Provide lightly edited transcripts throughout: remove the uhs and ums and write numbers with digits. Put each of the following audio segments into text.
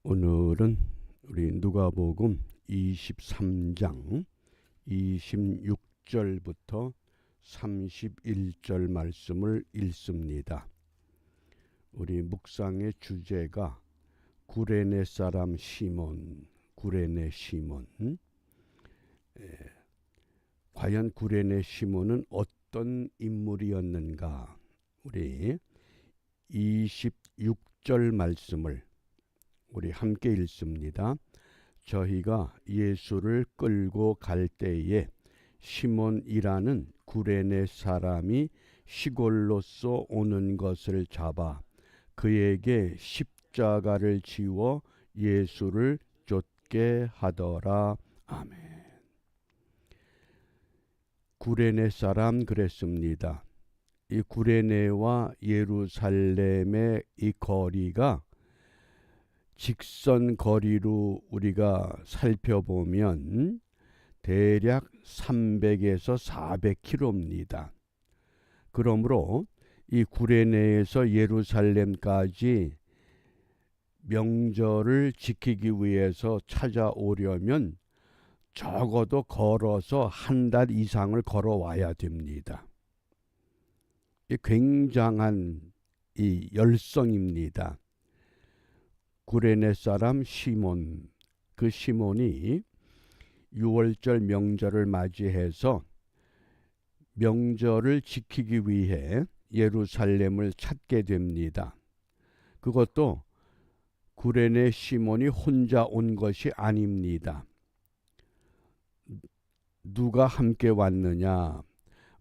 오늘은 우리 누가복음 23장 26절부터 31절 말씀을 읽습니다. 우리 묵상의 주제가 구레네 사람 시몬, 구레네 시몬. 과연 구레네 시몬은 어떤 인물이었는가? 우리 26절 말씀을 우리 함께 읽습니다. 저희가 예수를 끌고 갈 때에 시몬이라는 구레네 사람이 시골로서 오는 것을 잡아 그에게 십자가를 지워 예수를 쫓게 하더라. 아멘. 구레네 사람 그랬습니다. 이 구레네와 예루살렘의 이 거리가 직선 거리로 우리가 살펴보면 대략 300에서 400km입니다. 그러므로 이 구레네에서 예루살렘까지 명절을 지키기 위해서 찾아오려면 적어도 걸어서 한 달 이상을 걸어와야 됩니다. 이 굉장한 이 열성입니다. 구레네 사람 시몬, 그 시몬이 6월절 명절을 맞이해서 명절을 지키기 위해 예루살렘을 찾게 됩니다. 그것도 구레네 시몬이 혼자 온 것이 아닙니다. 누가 함께 왔느냐?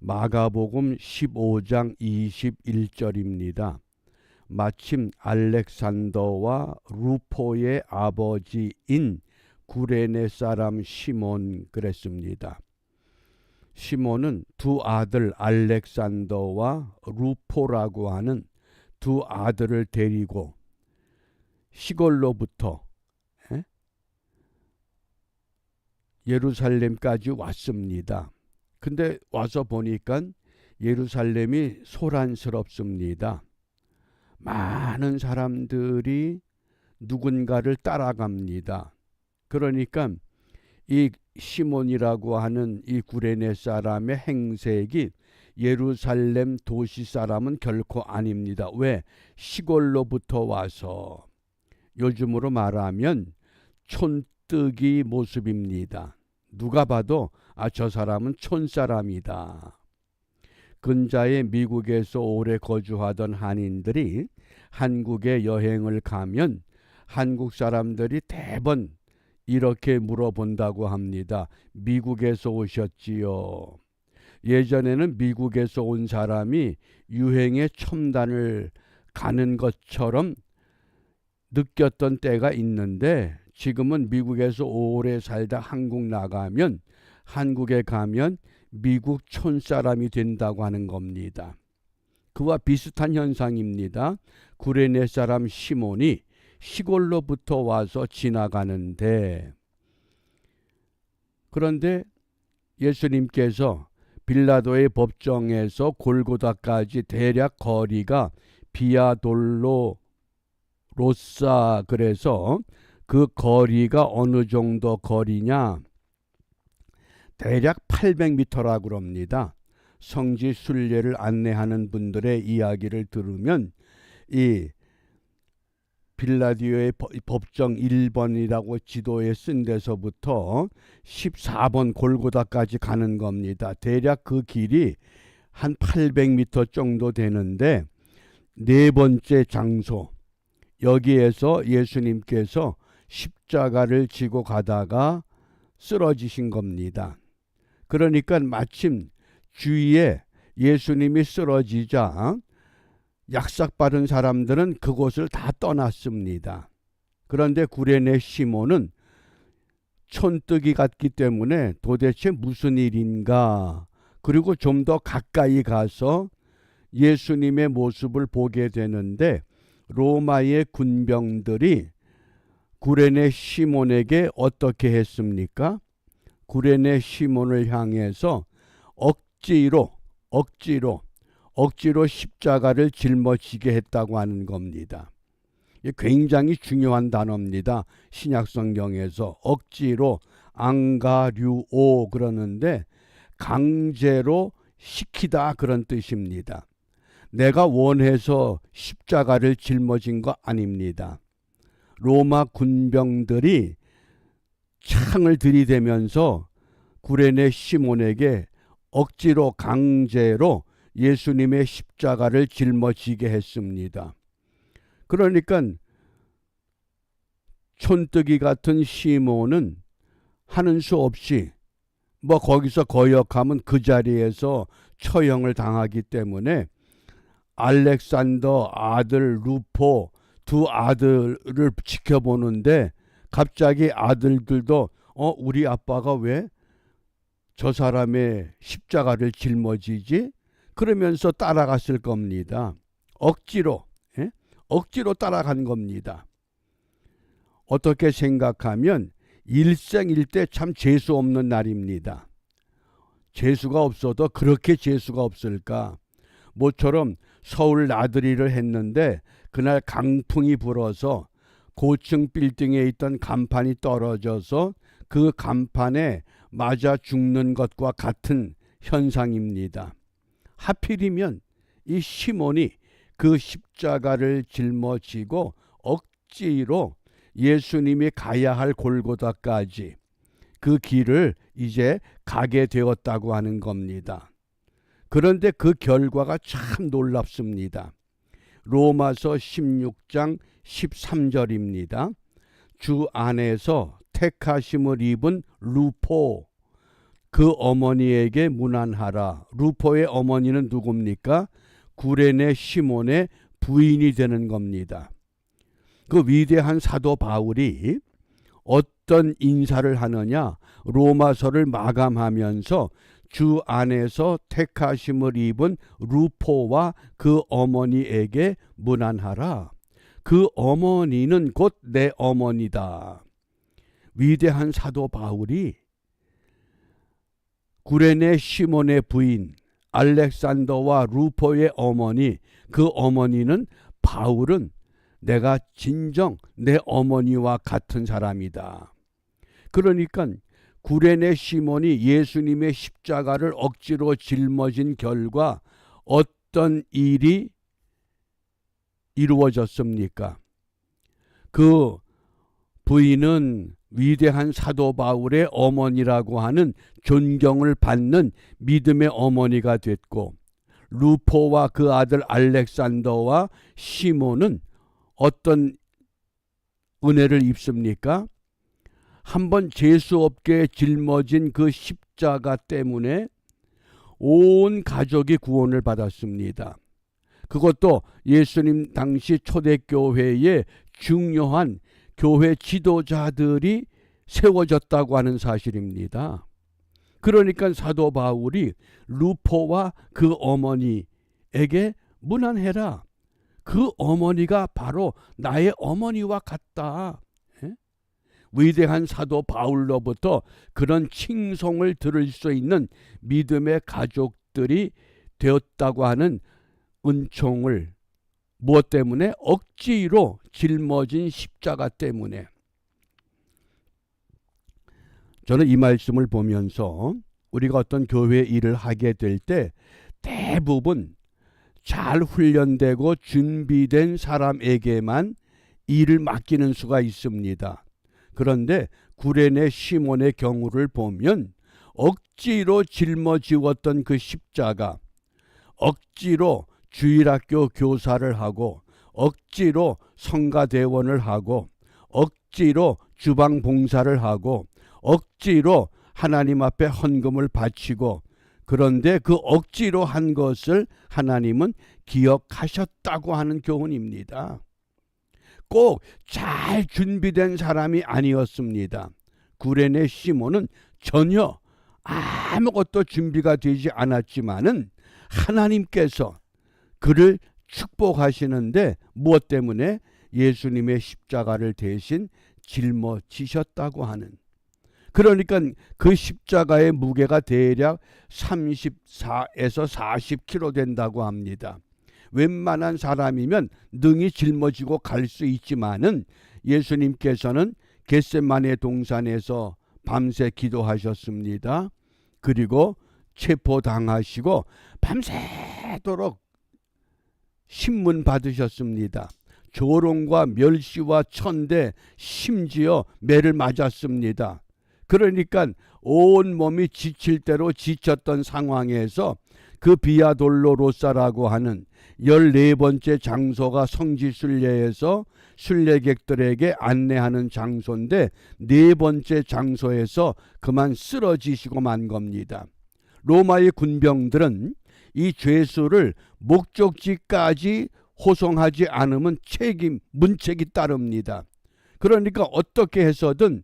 마가복음 15장 21절입니다. 마침 알렉산더와 루포의 아버지인 구레네 사람 시몬 그랬습니다. 시몬은 두 아들 알렉산더와 루포라고 하는 두 아들을 데리고 시골로부터 예루살렘까지 왔습니다. 근데 와서 보니까 예루살렘이 소란스럽습니다. 많은 사람들이 누군가를 따라갑니다. 그러니까 이 시몬이라고 하는 이 구레네 사람의 행색이 예루살렘 도시 사람은 결코 아닙니다. 왜? 시골로부터 와서 요즘으로 말하면 촌뜨기 모습입니다. 누가 봐도 저 사람은 촌사람이다. 근자에 미국에서 오래 거주하던 한인들이 한국에 여행을 가면 한국 사람들이 대번 이렇게 물어본다고 합니다. 미국에서 오셨지요? 예전에는 미국에서 온 사람이 유행의 첨단을 가는 것처럼 느꼈던 때가 있는데 지금은 미국에서 오래 살다 한국 나가면 한국에 가면 미국 촌사람이 된다고 하는 겁니다. 그와 비슷한 현상입니다. 구레네 사람 시몬이 시골로부터 와서 지나가는데 그런데 예수님께서 빌라도의 법정에서 골고다까지 대략 거리가 비아돌로 로사 그래서 그 거리가 어느 정도 거리냐 대략 800m라고 그럽니다. 성지 순례를 안내하는 분들의 이야기를 들으면 이 빌라디오의 법정 1번이라고 지도에 쓴 데서부터 14번 골고다까지 가는 겁니다. 대략 그 길이 한 800m 정도 되는데 네 번째 장소 여기에서 예수님께서 십자가를 지고 가다가 쓰러지신 겁니다. 그러니까 마침 주위에 예수님이 쓰러지자 약삭받은 사람들은 그곳을 다 떠났습니다. 그런데 구레네 시몬은 촌뜨기 같기 때문에 도대체 무슨 일인가? 그리고 좀 더 가까이 가서 예수님의 모습을 보게 되는데 로마의 군병들이 구레네 시몬에게 어떻게 했습니까? 구레네 시몬을 향해서 억지로 십자가를 짊어지게 했다고 하는 겁니다. 이게 굉장히 중요한 단어입니다. 신약성경에서 억지로 앙가류오 그러는데 강제로 시키다 그런 뜻입니다. 내가 원해서 십자가를 짊어진 거 아닙니다. 로마 군병들이 창을 들이대면서 구레네 시몬에게 억지로 강제로 예수님의 십자가를 짊어지게 했습니다. 그러니까 촌뜨기 같은 시몬은 하는 수 없이 거기서 거역하면 그 자리에서 처형을 당하기 때문에 알렉산더 아들 루포 두 아들을 지켜보는데 갑자기 아들들도 우리 아빠가 왜 저 사람의 십자가를 짊어지지? 그러면서 따라갔을 겁니다. 억지로 따라간 겁니다. 어떻게 생각하면 일생일대 참 재수 없는 날입니다. 재수가 없어도 그렇게 재수가 없을까? 모처럼 서울 나들이를 했는데 그날 강풍이 불어서 고층 빌딩에 있던 간판이 떨어져서 그 간판에 맞아 죽는 것과 같은 현상입니다. 하필이면 이 시몬이 그 십자가를 짊어지고 억지로 예수님이 가야 할 골고다까지 그 길을 이제 가게 되었다고 하는 겁니다. 그런데 그 결과가 참 놀랍습니다. 로마서 16장 13절입니다. 주 안에서 택하심을 입은 루포 그 어머니에게 문안하라. 루포의 어머니는 누굽니까? 구레네 시몬의 부인이 되는 겁니다. 그 위대한 사도 바울이 어떤 인사를 하느냐? 로마서를 마감하면서 주 안에서 택하심을 입은 루포와 그 어머니에게 문안하라. 그 어머니는 곧 내 어머니다. 위대한 사도 바울이 구레네 시몬의 부인 알렉산더와 루포의 어머니, 그 어머니는 바울은 내가 진정 내 어머니와 같은 사람이다. 그러니까 구레네 시몬이 예수님의 십자가를 억지로 짊어진 결과 어떤 일이 이루어졌습니까? 그 부인은 위대한 사도 바울의 어머니라고 하는 존경을 받는 믿음의 어머니가 됐고, 루포와 그 아들 알렉산더와 시몬은 어떤 은혜를 입습니까? 한번 재수 없게 짊어진 그 십자가 때문에 온 가족이 구원을 받았습니다. 그것도 예수님 당시 초대교회의 중요한 교회 지도자들이 세워졌다고 하는 사실입니다. 그러니까 사도 바울이 루포와 그 어머니에게 문안해라. 그 어머니가 바로 나의 어머니와 같다. 위대한 사도 바울로부터 그런 칭송을 들을 수 있는 믿음의 가족들이 되었다고 하는 은총을 무엇 때문에? 억지로 짊어진 십자가 때문에. 저는 이 말씀을 보면서 우리가 어떤 교회 일을 하게 될 때 대부분 잘 훈련되고 준비된 사람에게만 일을 맡기는 수가 있습니다. 그런데 구레네 시몬의 경우를 보면 억지로 짊어지웠던 그 십자가, 억지로 주일학교 교사를 하고 억지로 성가대원을 하고 억지로 주방 봉사를 하고 억지로 하나님 앞에 헌금을 바치고, 그런데 그 억지로 한 것을 하나님은 기억하셨다고 하는 교훈입니다. 꼭 잘 준비된 사람이 아니었습니다. 구레네 시몬은 전혀 아무것도 준비가 되지 않았지만은 하나님께서 그를 축복하시는데 무엇 때문에? 예수님의 십자가를 대신 짊어지셨다고 하는. 그러니까 그 십자가의 무게가 대략 34에서 40kg 된다고 합니다. 웬만한 사람이면 능히 짊어지고 갈 수 있지만은 예수님께서는 겟세마네 동산에서 밤새 기도하셨습니다. 그리고 체포당하시고 밤새도록 신문 받으셨습니다. 조롱과 멸시와 천대, 심지어 매를 맞았습니다. 그러니까 온몸이 지칠 대로 지쳤던 상황에서 그 비아돌로로사라고 하는 14번째 장소가 성지순례에서 순례객들에게 안내하는 장소인데, 4번째 장소에서 그만 쓰러지시고 만 겁니다. 로마의 군병들은 이 죄수를 목적지까지 호송하지 않으면 문책이 따릅니다. 그러니까 어떻게 해서든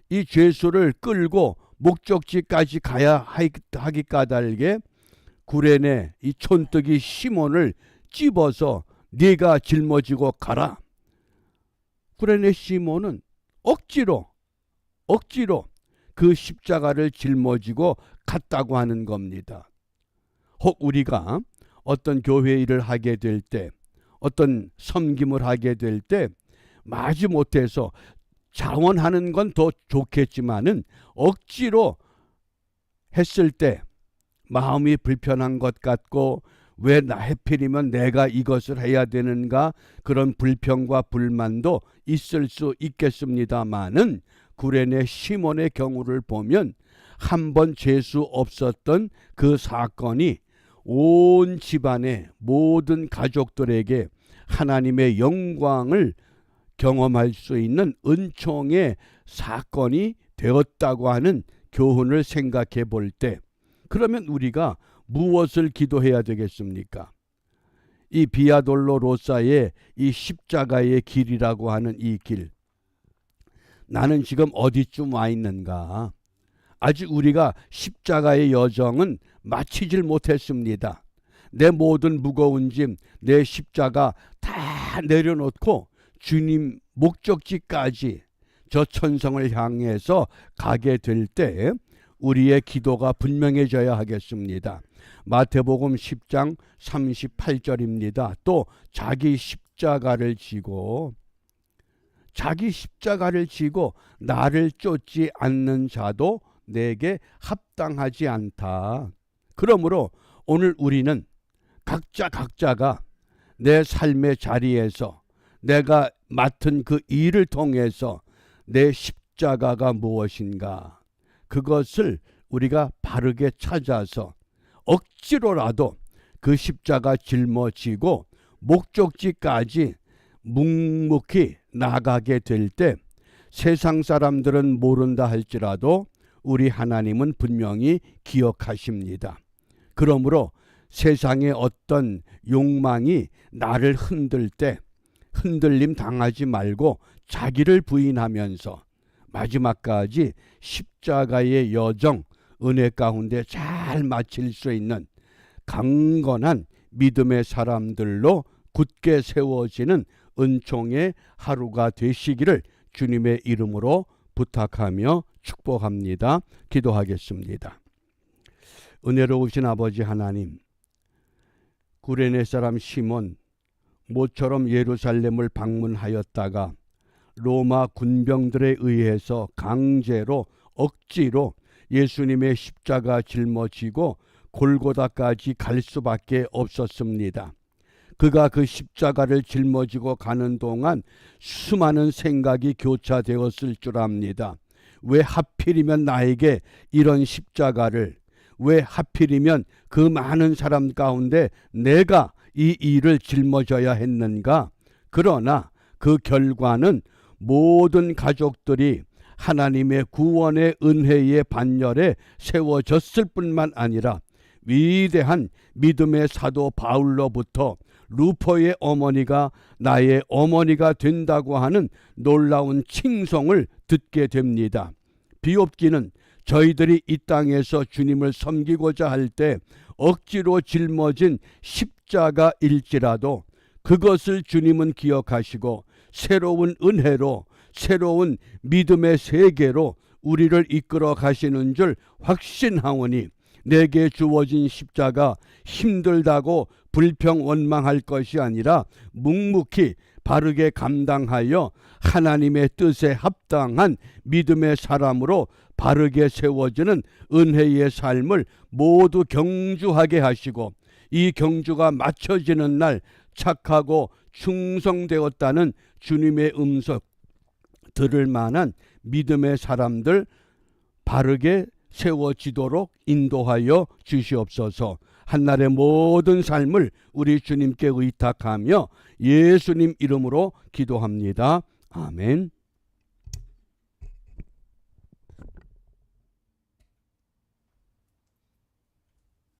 이 죄수를 끌고 목적지까지 가야 하기 까닭에 구레네 이 촌뜨기 시몬을 찝어서 네가 짊어지고 가라. 구레네 시몬은 억지로 그 십자가를 짊어지고 갔다고 하는 겁니다. 혹 우리가 어떤 교회 일을 하게 될 때, 어떤 섬김을 하게 될 때 마지못해서 자원하는 건 더 좋겠지만은 억지로 했을 때 마음이 불편한 것 같고, 왜 하필이면 내가 이것을 해야 되는가, 그런 불평과 불만도 있을 수 있겠습니다마는 구레네 시몬의 경우를 보면 한 번 재수 없었던 그 사건이 온 집안의 모든 가족들에게 하나님의 영광을 경험할 수 있는 은총의 사건이 되었다고 하는 교훈을 생각해 볼 때, 그러면 우리가 무엇을 기도해야 되겠습니까? 이 비아돌로로사의 이 십자가의 길이라고 하는 이 길, 나는 지금 어디쯤 와 있는가? 아직 우리가 십자가의 여정은 마치질 못했습니다. 내 모든 무거운 짐, 내 십자가 다 내려놓고 주님 목적지까지 저 천성을 향해서 가게 될 때 우리의 기도가 분명해져야 하겠습니다. 마태복음 10장 38절입니다. 또 자기 십자가를 지고 나를 쫓지 않는 자도 내게 합당하지 않다. 그러므로 오늘 우리는 각자가 내 삶의 자리에서 내가 맡은 그 일을 통해서 내 십자가가 무엇인가, 그것을 우리가 바르게 찾아서 억지로라도 그 십자가 짊어지고 목적지까지 묵묵히 나가게 될 때 세상 사람들은 모른다 할지라도 우리 하나님은 분명히 기억하십니다. 그러므로 세상의 어떤 욕망이 나를 흔들 때 흔들림 당하지 말고 자기를 부인하면서 마지막까지 십자가의 여정 은혜 가운데 잘 마칠 수 있는 강건한 믿음의 사람들로 굳게 세워지는 은총의 하루가 되시기를 주님의 이름으로 부탁하며 축복합니다. 기도하겠습니다. 은혜로우신 아버지 하나님, 구레네 사람 시몬 모처럼 예루살렘을 방문하였다가 로마 군병들에 의해서 강제로 억지로 예수님의 십자가 짊어지고 골고다까지 갈 수밖에 없었습니다. 그가 그 십자가를 짊어지고 가는 동안 수많은 생각이 교차되었을 줄 압니다. 왜 하필이면 나에게 이런 십자가를, 왜 하필이면 그 많은 사람 가운데 내가 이 일을 짊어져야 했는가? 그러나 그 결과는 모든 가족들이 하나님의 구원의 은혜의 반열에 세워졌을 뿐만 아니라 위대한 믿음의 사도 바울로부터 루포의 어머니가 나의 어머니가 된다고 하는 놀라운 칭송을 듣게 됩니다. 비옵기는 저희들이 이 땅에서 주님을 섬기고자 할 때 억지로 짊어진 십자가일지라도 그것을 주님은 기억하시고 새로운 은혜로, 새로운 믿음의 세계로 우리를 이끌어 가시는 줄 확신하오니 내게 주어진 십자가 힘들다고 불평 원망할 것이 아니라 묵묵히 바르게 감당하여 하나님의 뜻에 합당한 믿음의 사람으로 바르게 세워지는 은혜의 삶을 모두 경주하게 하시고, 이 경주가 마쳐지는 날 착하고 충성되었다는 주님의 음성 들을 만한 믿음의 사람들 바르게 세워지도록 인도하여 주시옵소서. 한날의 모든 삶을 우리 주님께 의탁하며 예수님 이름으로 기도합니다. 아멘.